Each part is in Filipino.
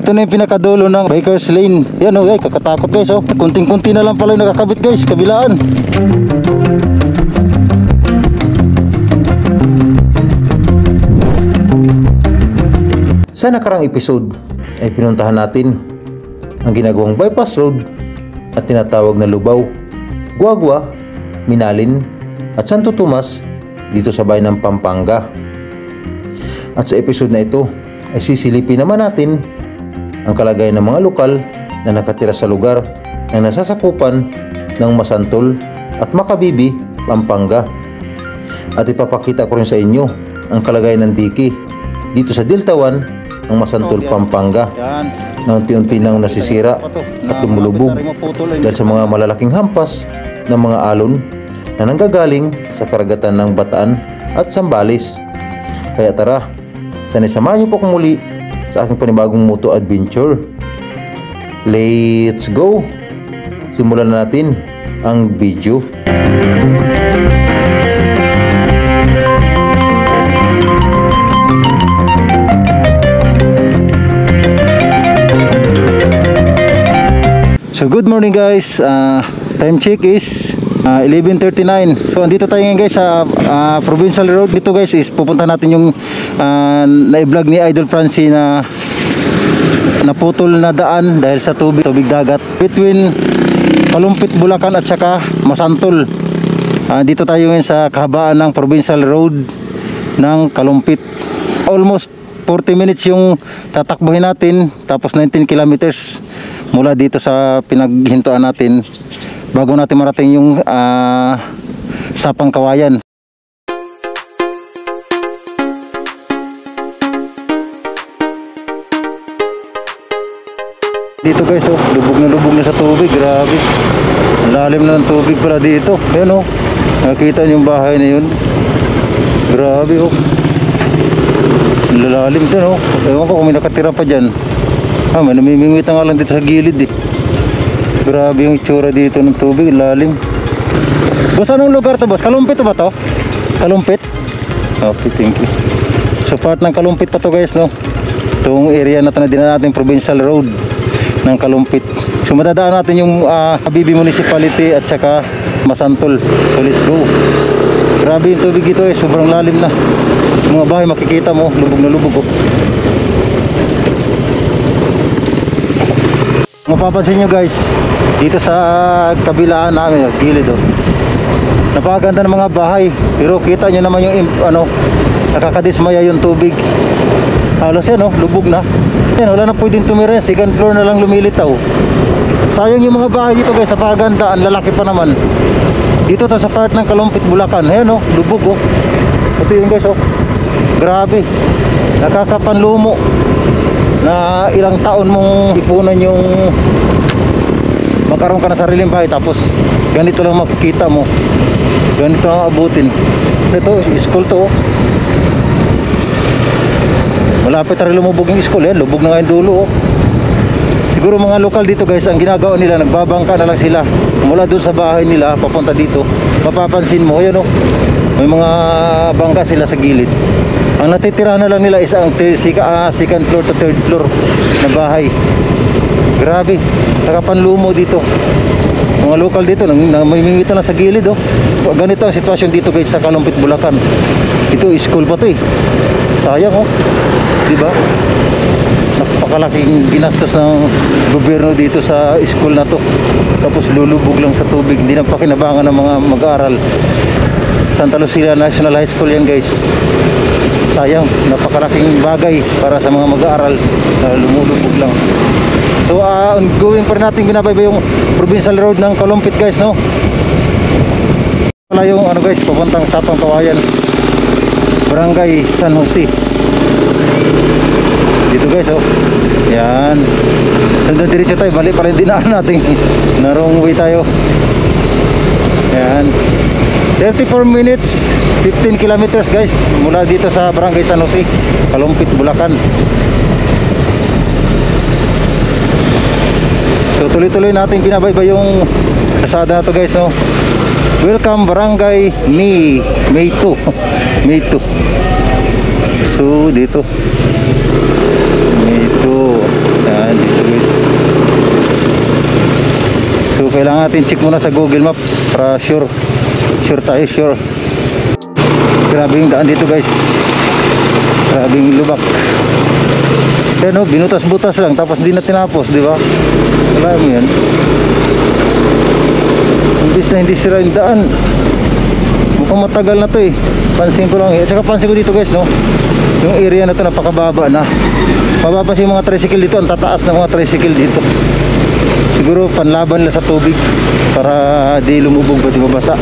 Ito na yung pinakadulo ng Bikers Lane. Yan guys, kakatakot guys Kunting-kunti na lang pala yung nakakabit guys, kabilaan. Sa nakarang episode ay pinuntahan natin ang ginagawang bypass road at tinatawag na Lubao, Guagua, Minalin at Santo Tomas dito sa bayan ng Pampanga. At sa episode na ito ay sisilipin naman natin ang kalagayan ng mga lokal na nakatira sa lugar na nasasakupan ng Masantol at Makabibi, Pampanga. At ipapakita ko rin sa inyo ang kalagayan ng diki dito sa Delta 1 ng Masantol, Pampanga na unti-unti nang nasisira at lumulubog dahil sa mga malalaking hampas ng mga alon na nanggagaling sa karagatan ng Bataan at Zambales. Kaya tara, samahan niyo po kong muli sa aking panibagong moto adventure. Let's go! Simulan na natin ang video. So good morning guys, time check is 11:39. So andito tayo ngayon guys sa Provincial Road. Dito guys is pupunta natin yung na-vlog ni Idol Francie na naputol na daan dahil sa tubig dagat between Kalumpit, Bulacan at saka Masantol. Dito tayo ngayon sa kahabaan ng Provincial Road ng Kalumpit. Almost 40 minutes yung tatakbuhin natin, tapos 19 kilometers mula dito sa pinaghintuan natin bago natin marating yung Sapang Kawayan. Dito guys lubog na sa tubig, grabe. Ang lalim na ng tubig pala dito. Ayan nakita niyo yung bahay na yun, grabe lalalim din ewan ko kung may nakatira pa dyan. May namimingwit nga lang dito sa gilid Grabe yung itsura dito ng tubig, lalim. Boss, anong lugar to boss? Kalumpit ba to? Kalumpit? Okay, thank you. So part ng Kalumpit pa to guys itong area na dinaan natin, Provincial Road ng Kalumpit. So madadaan natin yung Habibi Municipality at saka Masantol. So let's go. Grabe yung tubig dito sobrang lalim na. Mga bahay makikita mo, lubog na lubog Mapapansin nyo guys, dito sa kabilaan namin, gilid napakaganda ng mga bahay, pero kita nyo naman yung nakakadismaya yung tubig. Halos lubog na yan, wala na pwedeng tumira, second floor na lang lumilitaw. Sayang yung mga bahay dito guys, napakaganda, ang lalaki pa naman. Dito to sa part ng Kalumpit, Bulacan, ayan lubog ito yun guys grabe, nakakapanlumo na ilang taon mong ipunan yung magkaroon ka na sariling bahay, tapos ganito lang makikita mo, ganito lang abutin. Ito, school to malapit na rin lumubog yung school lubog na nga yung dulo Siguro mga lokal dito guys, ang ginagawa nila, nagbabangka na lang sila mula doon sa bahay nila papunta dito. Mapapansin mo, ayan may mga bangka sila sa gilid. Ang natitira na lang nila is ang second floor to third floor na bahay. Grabe, nakapanlumo dito. Mga lokal dito namimingwit na lang sa gilid Ganito ang sitwasyon dito guys sa Kalumpit, Bulacan. Ito school pa to sayang di ba? Napakalaking ginastos ng gobyerno dito sa school na to, tapos lulubog lang sa tubig, hindi na pakinabangan ng mga mag-aaral. Santa Lucia National High School yan guys. Sayang, napakalaking bagay para sa mga mag-aaral na lumulubog lang. So ongoing pa rin natin binabaybay yung Provincial Road ng Kalumpit guys wala yung guys, papuntang Sapang Kawayan, Barangay San Jose. Dito guys yan, nandun diretso tayo, mali pala yung dinaan natin narong way tayo. Yan, 34 minutes 15 kilometers guys mula dito sa Barangay San Jose, Kalumpit, Bulacan. So tuloy-tuloy natin binabaybay yung kasada na to guys Welcome Barangay May 2 May 2. So dito May 2 natin check muna sa Google Map para sure tayo, sure. Grabe yung daan dito guys, grabe yung lubak. Yan o, binutas-butas lang tapos hindi na tinapos, di ba? Wala mo yan. Imbis na hindi sira yung daan, mukhang matagal na to eh. Pansin ko lang eh. At saka pansin ko dito guys, no, yung area na to napakababa na. Mapapansin yung mga tricycle dito, ang tataas ng mga tricycle dito. Siguro panlaban lang sa tubig para di lumubog pati mabasa.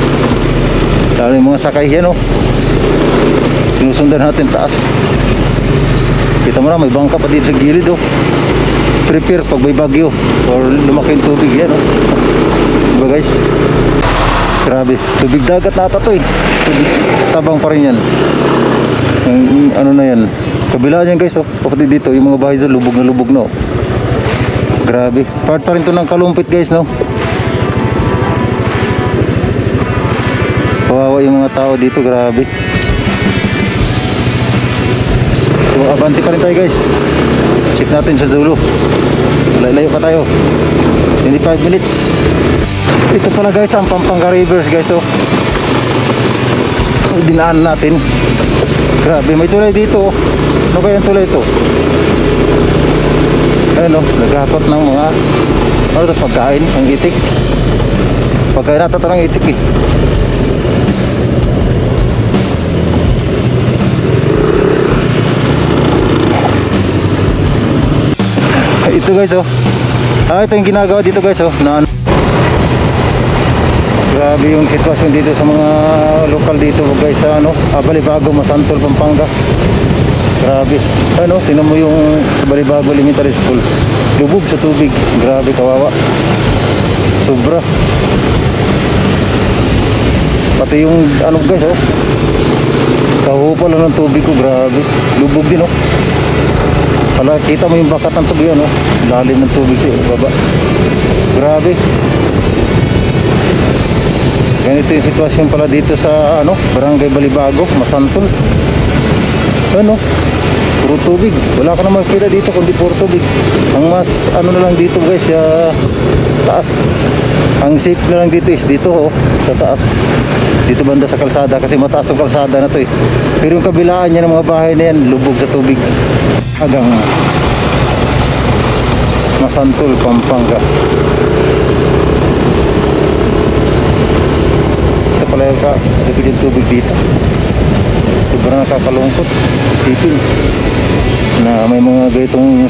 Lalo yung mga sakay yan, no, sinusundan natin taas. Kita mo na may bangka pa dito sa gilid, oh. Prepare pag may bagyo or lumaki yung tubig yan, oh. Diba guys? Grabe, tubig dagat nata to eh. Tubig tabang pa rin yan. Ano na yan, kabila yan guys, oh. Pati dito yung mga bahay dito lubog na, oh. Grabe, part pa rin to ng Kalumpit guys, no. Kawawa yung mga tao dito, grabe. So abanti pa rin tayo guys, check natin sa dulo. Layo pa tayo, 25 minutes. Ito pala guys ang Pampanga Rivers guys, oh. Dinaan natin. Grabe, may tulay dito, oh. Ano kaya yung tulay ito? Ayun, oh, naghakot ng mga ano ito, pagkain, ang itik. Pagkain natin ito ng itik eh. Ito guys, oh. Ito yung ginagawa dito guys, oh, na grabe yung sitwasyon dito sa mga lokal dito guys, sa ano, Balibago, Masantol, Pampanga. Grabe, ano, tingnan mo yung Balibago Elementary School, lubog sa tubig. Grabe, kawawa, sobra. Pati yung ano guys, oh, kahupa lang ng tubig ko. Grabe, lubog din, oh. Pala kita mo yung bakat ng tubig, ano, lalim ng tubig sa baba. Grabe. Ganito yung sitwasyon pala dito sa ano, Barangay Balibago, Masantol. Ano, puro tubig, wala ka na makikita dito kundi puro tubig. Ang mas ano na lang dito guys, taas, ang safe na lang dito is dito, oh, sa taas, dito banda sa kalsada, kasi mataas yung kalsada na to eh. Pero yung kabilaan niya ng mga bahay na yan, lubog sa tubig hanggang Masantol, Pampanga. Ito pala yung lubig yung tubig dito. Sobrang nakakalungkot isipin na may mga ganitong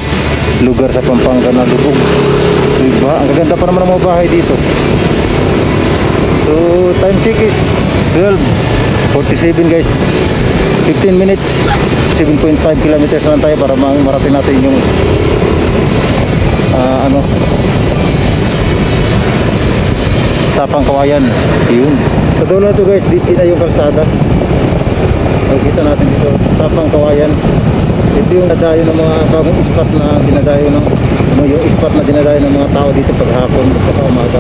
lugar sa Pampanga na lubog, diba? Ang gaganda pa naman ng mga bahay dito. So time check is 12:47 guys, 15 minutes, 7.5 kilometers lang tayo para marating natin yung ano, Sapang Kawayan. Yun, kadulo na to guys, dito na yung kalsada. Kita natin dito, Sapang Kawayan. Ito yung dinadayo ng mga bagong spot na dinadayo ng ano, yung spot na dinadayo ng mga tao dito pag hapon at umaga.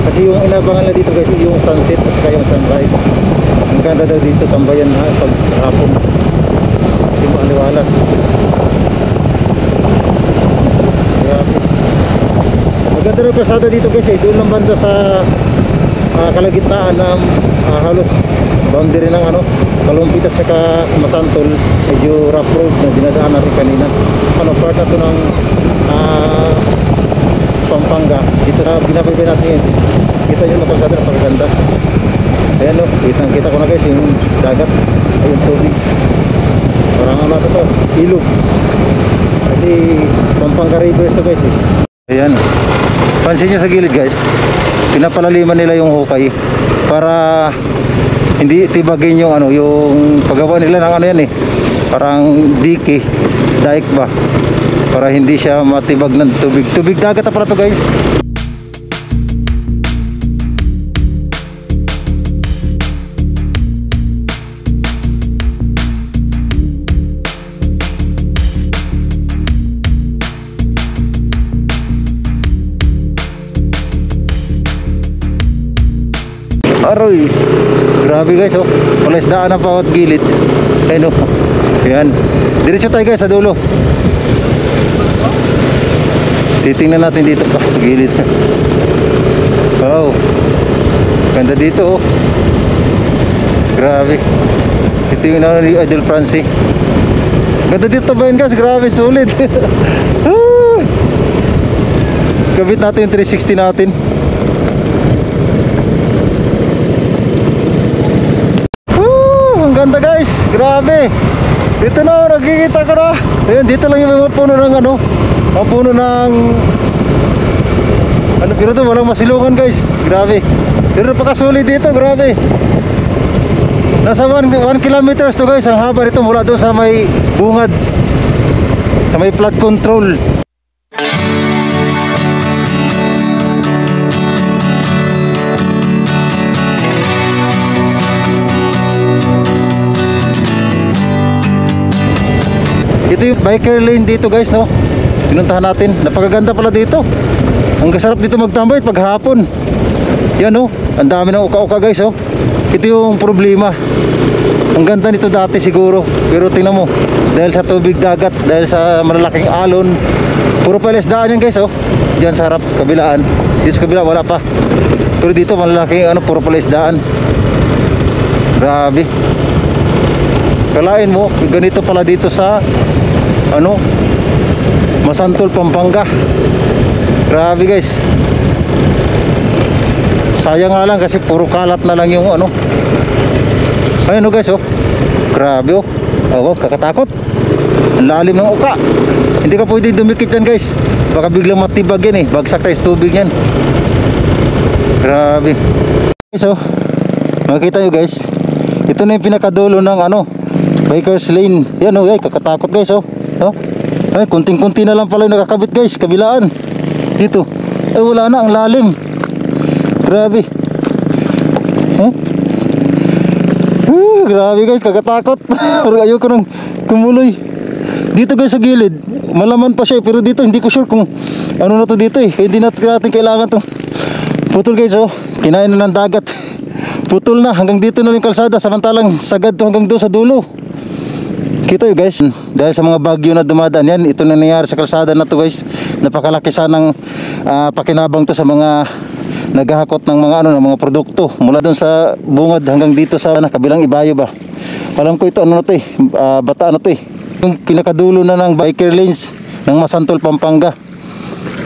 Kasi yung inabangan na dito guys, yung sunset at saka yung sunrise. Ang ganda daw dito tambayan na pag hapon. Hindi mo aliwalas. Maganda rin pasada dito guys, doon lang banda sa kalagitnaan ng halos boundary ng ano, Kalumpit at saka Masantol. Medyo rough road na dinadaan natin kanina. Ano, part na to ng Pampanga. Dito na binabaybay natin yun. Kita nyo na pasada, napakaganda. Ayan, no, kita ko na guys yung dagat, ay yung tubig. Parang ano to, ilog. Kasi Pampanga Rivers to guys eh. Ayan, pansin nyo sa gilid guys, pinapalaliman nila yung hukay para hindi tibagin yung ano, yung paggawa nila ng ano yan eh, parang dike, dike ba, para hindi siya matibag ng tubig. Tubig dagat na pala to guys. Aroy, grabe guys, oh, palaisdaan na bawat gilid. Ayun, oh, yan, diretso tayo guys sa dulo. Titingnan natin dito pa gilid. Wow, ganda dito oh. Grabe. Ito yung inaano ni Idol Francie. Ganda dito ba yun guys? Grabe, solid. Kabit natin yung 360 natin. Ang ganda guys. Grabe. Dito na, nagkikita ka na. Ayun, dito lang yung mga puno ng ano. Mga puno ng ano, pero ito walang masilungan guys. Grabe. Pero napakasolid dito, grabe. Nasa 1 kilometers to guys. Ang haba nito mula doon sa may bungad, sa may flood control. Ito yung biker lane dito guys, no? Pinuntahan natin. Napakaganda pala dito. Ang sarap dito magtambay pag hapon. Yan oh, ang dami ng uka-uka guys oh. Ito yung problema. Ang ganda nito dati siguro, pero tingnan mo, dahil sa tubig dagat, dahil sa malalaking alon, puro palesdaan yan guys oh. Diyan sa harap, kabilaan. Dito sa kabila wala pa. Pero dito malalaking ano, puro palesdaan. Grabe. Kalain mo, ganito pala dito sa ano, Masantol, Pampanga. Grabe guys. Sayang nga lang kasi puro kalat na lang yung ano. Ayun oh guys oh. Grabe oh. Oh, kakatakot. Ang lalim ng uka. Hindi ka pwedeng dumikit dyan guys. Baka biglang matibag yan eh. Bagsak tayo sa tubig yan. Grabe guys oh. Makikita nyo guys, ito na yung pinakadulo ng ano, Bikers Lane. Yan oh, ay, kakatakot guys oh. Oh. Ay, kunting-kunti na lang pala yung nakakabit guys, kabilaan. Dito. Ay, wala na, ang lalim. Grabe. Grabe guys, kakatakot. Ayoko nang tumuloy. Dito guys sa gilid, malaman pa siya pero dito hindi ko sure kung ano na to dito eh. Hindi natin kailangan to. Putol guys oh, kinain na ng dagat. Putol na, hanggang dito na yung kalsada. Samantalang sagad to hanggang doon sa dulo. Kita yun guys, dahil sa mga bagyo na dumadaan yan, ito na nangyari sa kalsada na to guys. Napakalaki sanang pakinabang to sa mga naghahakot ng mga ano, ng mga produkto mula doon sa bungad hanggang dito sa kabilang ibayo ba. Alam ko ito ano na to eh, bata na to eh. Yung pinakadulo na ng biker lanes ng Masantol, Pampanga.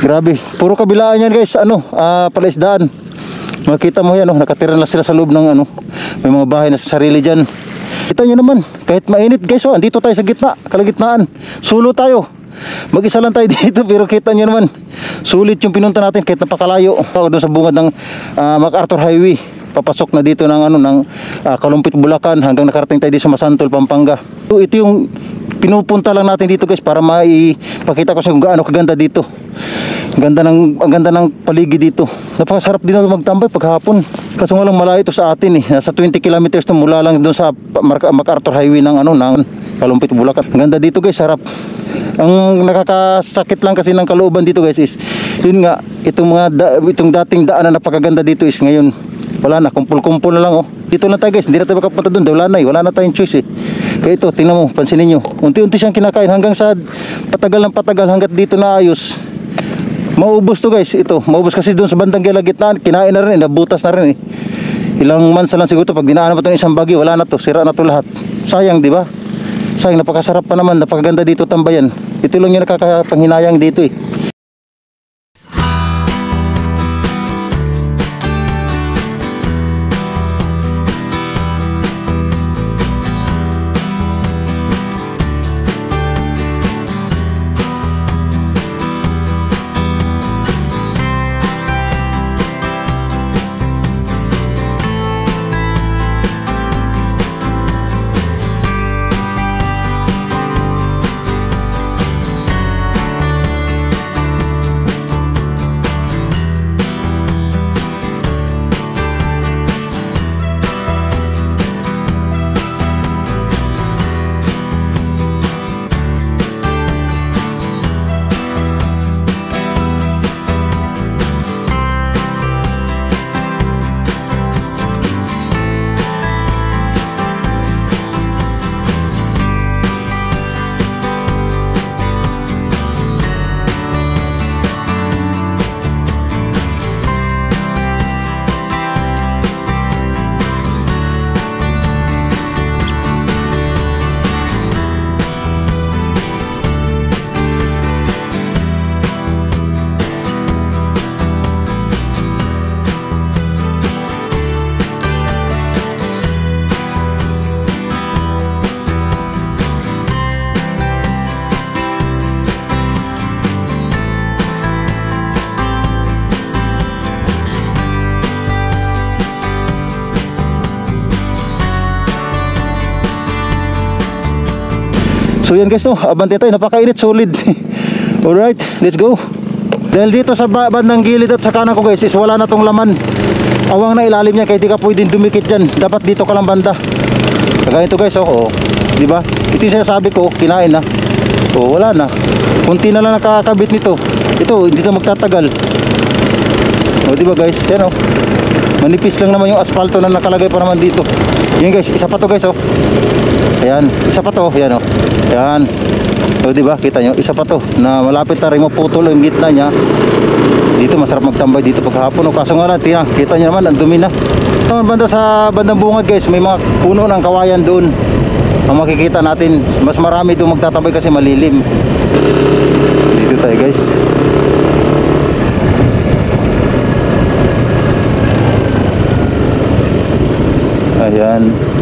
Grabe, puro kabilaan yan guys, ano, palaisdaan. Makita mo yan oh, nakatira na sila sa loob ng ano, may mga bahay na sa sarili dyan. Kita nyo naman, kahit mainit guys oh, andito tayo sa gitna, kalagitnaan. Sulo tayo, mag-isa lang tayo dito, pero kita nyo naman, sulit yung pinunta natin kahit napakalayo. Doon sa bungad ng MacArthur Highway, papasok na dito ng ano, ng Kalumpit, Bulacan, hanggang nakarating tayo dito sa Masantol, Pampanga. Ito yung pinupunta lang natin dito guys, para maipakita ko sa kung gaano kaganda dito. Ang ganda ng paligid dito. Napakasarap din magtambay pag hapon. Kaso nga lang malayo ito sa atin eh. Nasa 20 kilometers to mula lang doon sa MacArthur Highway ng ano, ng Kalumpit, Bulacan. Ang ganda dito guys, sarap. Ang nakakasakit lang kasi ng kalooban dito guys is yun nga, itong dating daan na napakaganda dito is ngayon wala na, kumpul-kumpul na lang oh. Dito na tayo guys, hindi na tayo makapunta doon, wala na eh, wala na tayong choice eh. Kaya ito, tingnan mo, pansinin nyo, unti-unti siyang kinakain hanggang sa patagal ng patagal hanggat dito na ayos. Maubos to guys, ito, maubos kasi doon sa bandang gilagitnaan, kinain na rin eh, nabutas na rin eh. Ilang months na lang siguro to, pag dinaanan pa itong isang bagyo, wala na to, sira na to lahat. Sayang di ba? Sayang, napakasarap pa naman, napakaganda dito tambayan. Ito lang yung nakakapanghinayang dito eh. So yan guys, no, abante tayo, napakainit, solid. Alright, let's go. Dahil dito sa bandang gilid at sa kanan ko guys, is wala na tong laman. Awang na ilalim niya, kaya di ka pwedeng dumikit dyan. Dapat dito ka lang banda. Kagaya ito guys, oh, di ba? Ito yung sinasabi ko, kinain na. Oh, wala na. Kunti na lang nakakabit nito. Ito, hindi na magtatagal. Oh, di ba guys? Yan oh. Manipis lang naman yung asfalto na nakalagay pa naman dito. Yan guys, isa pa to guys, oh. Ayan, isa pa to, yan oh. Ayan. O diba, kita nyo, isa pa to na malapit na rin maputol yung gitna niya. Dito masarap magtambay dito paghapon. O kaso nga lang, kita nyo naman, ang dumi na. Naman banda sa bandang bungad guys, may mga puno ng kawayan doon. Ang makikita natin, mas marami doon magtatambay kasi malilim. Dito tayo guys. Ayan.